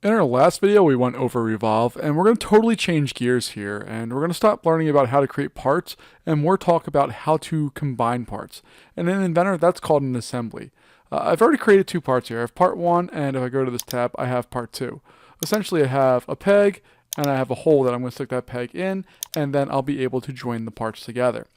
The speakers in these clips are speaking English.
In our last video, we went over Revolve, and we're going to totally change gears here, and we're going to stop learning about how to create parts and more talk about how to combine parts. And in Inventor, that's called an assembly. I've already created two parts here. I have part one, and if I go to this tab, I have part two. Essentially, I have a peg, and I have a hole that I'm going to stick that peg in, and then I'll be able to join the parts together.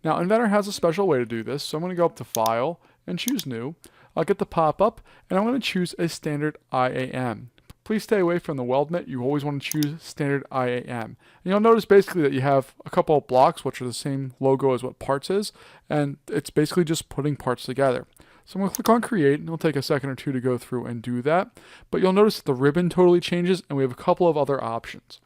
Now, Inventor has a special way to do this, so I'm going to go up to File and choose New. I'll get the pop-up, and I'm going to choose a standard IAM. Please stay away from the weldment. You always want to choose standard IAM. And you'll notice basically that you have a couple of blocks which are the same logo as what parts is, and it's basically just putting parts together. So I'm going to click on create, and it'll take a second or two to go through and do that. But you'll notice that the ribbon totally changes, and we have a couple of other options.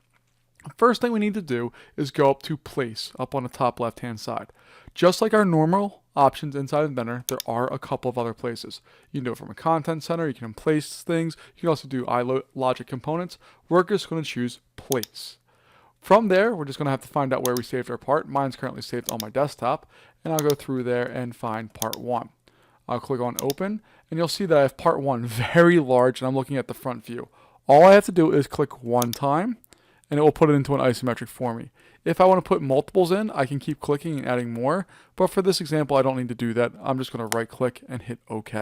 First thing we need to do is go up to place, up on the top left hand side. Just like our normal options inside Inventor, there are a couple of other places. You can do it from a content center, you can place things, you can also do iLogic components. We're just going to choose place. From there, we're just going to have to find out where we saved our part. Mine's currently saved on my desktop, and I'll go through there and find part one. I'll click on open, and you'll see that I have part one very large, and I'm looking at the front view. All I have to do is click one time, and it will put it into an isometric for me. If I want to put multiples in, I can keep clicking and adding more, but for this example, I don't need to do that. I'm just going to right click and hit OK.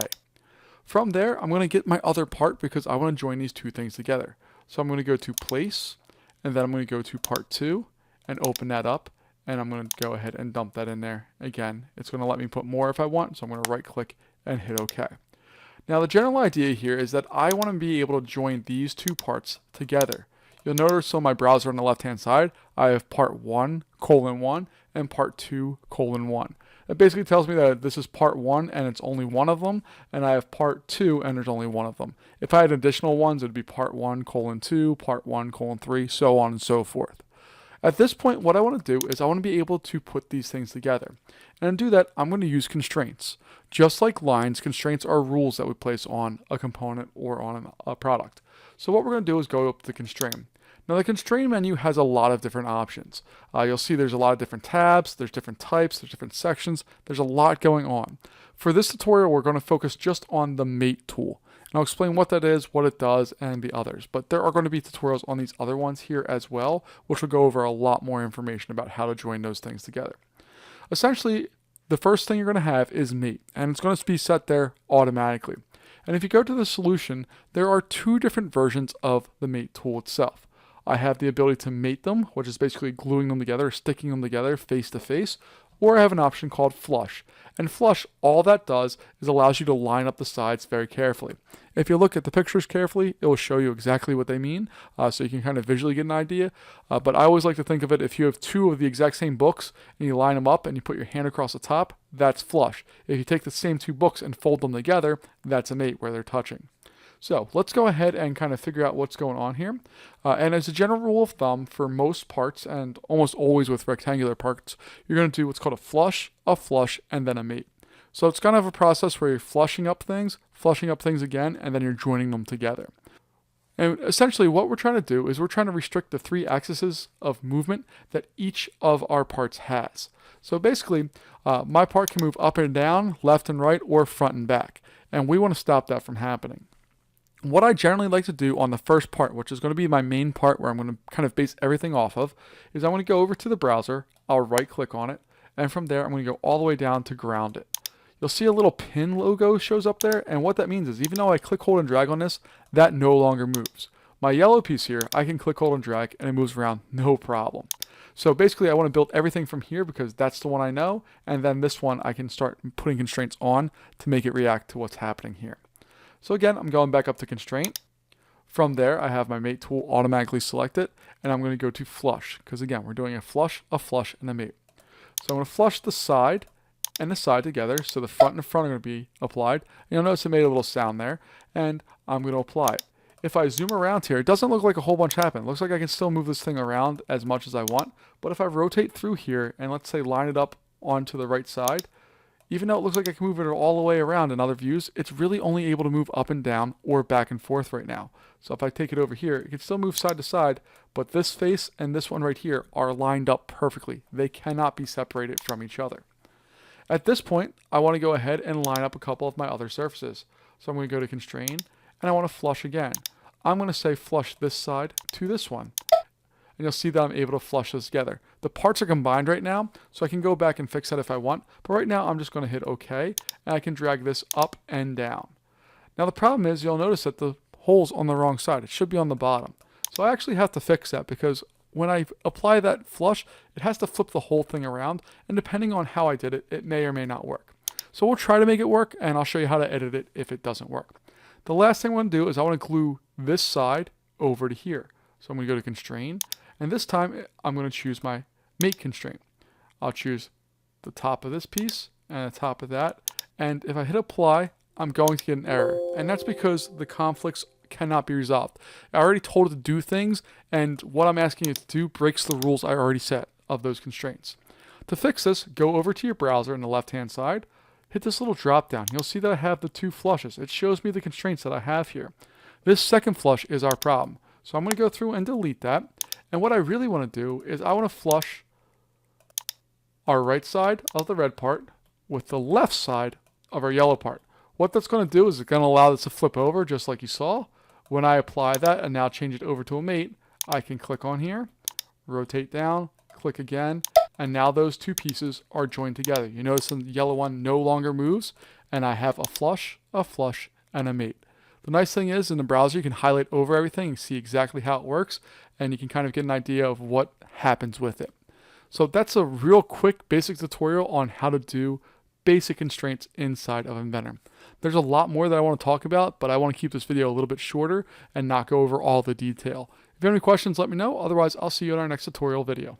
From there, I'm going to get my other part because I want to join these two things together. So I'm going to go to place, and then I'm going to go to part two and open that up, and I'm going to go ahead and dump that in there. Again, it's going to let me put more if I want, so I'm going to right click and hit OK. Now the general idea here is that I want to be able to join these two parts together. You'll notice on my browser on the left hand side, I have part 1:1 and part 2:1. It basically tells me that this is part 1 and it's only one of them, and I have part 2 and there's only one of them. If I had additional ones, it would be part 1:2, part 1:3, so on and so forth. At this point, what I want to do is I want to be able to put these things together. And to do that, I'm going to use constraints. Just like lines, constraints are rules that we place on a component or on a product. So what we're going to do is go up to constraint. Now the constraint menu has a lot of different options. You'll see there's a lot of different tabs, there's different types, there's different sections, there's a lot going on. For this tutorial, we're going to focus just on the mate tool. And I'll explain what that is, what it does, and the others. But there are going to be tutorials on these other ones here as well, which will go over a lot more information about how to join those things together. Essentially, the first thing you're going to have is mate, and it's going to be set there automatically. And if you go to the solution, there are two different versions of the mate tool itself. I have the ability to mate them, which is basically gluing them together, sticking them together face to face, or I have an option called flush. And flush, all that does is allows you to line up the sides very carefully. If you look at the pictures carefully, it will show you exactly what they mean, so you can kind of visually get an idea. But I always like to think of it, if you have two of the exact same books and you line them up and you put your hand across the top, that's flush. If you take the same two books and fold them together, that's a mate where they're touching. So let's go ahead and kind of figure out what's going on here. And as a general rule of thumb, for most parts, and almost always with rectangular parts, you're going to do what's called a flush, and then a mate. So it's kind of a process where you're flushing up things again, and then you're joining them together. And essentially what we're trying to do is we're trying to restrict the three axes of movement that each of our parts has. So basically, my part can move up and down, left and right, or front and back. And we want to stop that from happening. What I generally like to do on the first part, which is going to be my main part where I'm going to kind of base everything off of, is I'm going to go over to the browser, I'll right click on it, and from there I'm going to go all the way down to ground it. You'll see a little pin logo shows up there, and what that means is even though I click, hold, and drag on this, that no longer moves. My yellow piece here, I can click, hold, and drag, and it moves around no problem. So basically I want to build everything from here because that's the one I know, and then this one I can start putting constraints on to make it react to what's happening here. So again, I'm going back up to constraint. From there, I have my mate tool automatically selected, and I'm going to go to flush, because again, we're doing a flush, and a mate. So I'm going to flush the side and the side together, so the front and the front are going to be applied. And you'll notice it made a little sound there, and I'm going to apply it. If I zoom around here, it doesn't look like a whole bunch happened. It looks like I can still move this thing around as much as I want, but if I rotate through here, and let's say line it up onto the right side, even though it looks like I can move it all the way around in other views, it's really only able to move up and down or back and forth right now. So if I take it over here, it can still move side to side, but this face and this one right here are lined up perfectly. They cannot be separated from each other. At this point, I want to go ahead and line up a couple of my other surfaces. So I'm going to go to constrain, and I want to flush again. I'm going to say flush this side to this one. And you'll see that I'm able to flush those together. The parts are combined right now, so I can go back and fix that if I want. But right now, I'm just going to hit OK, and I can drag this up and down. Now the problem is, you'll notice that the hole's on the wrong side. It should be on the bottom. So I actually have to fix that, because when I apply that flush, it has to flip the whole thing around, and depending on how I did it, it may or may not work. So we'll try to make it work, and I'll show you how to edit it if it doesn't work. The last thing I want to do is I want to glue this side over to here. So I'm going to go to Constrain, and this time I'm going to choose my Mate constraint. I'll choose the top of this piece and the top of that, and if I hit Apply, I'm going to get an error, and that's because the conflicts cannot be resolved. I already told it to do things, and what I'm asking it to do breaks the rules I already set of those constraints. To fix this, go over to your browser on the left-hand side, hit this little drop down. You'll see that I have the two flushes. It shows me the constraints that I have here. This second flush is our problem. So I'm going to go through and delete that. And what I really want to do is I want to flush our right side of the red part with the left side of our yellow part. What that's going to do is it's going to allow this to flip over just like you saw. When I apply that and now change it over to a mate, I can click on here, rotate down, click again, and now those two pieces are joined together. You notice the yellow one no longer moves, and I have a flush, and a mate. The nice thing is in the browser you can highlight over everything and see exactly how it works, and you can kind of get an idea of what happens with it. So that's a real quick basic tutorial on how to do basic constraints inside of Inventor. There's a lot more that I want to talk about, but I want to keep this video a little bit shorter and not go over all the detail. If you have any questions, let me know. Otherwise, I'll see you in our next tutorial video.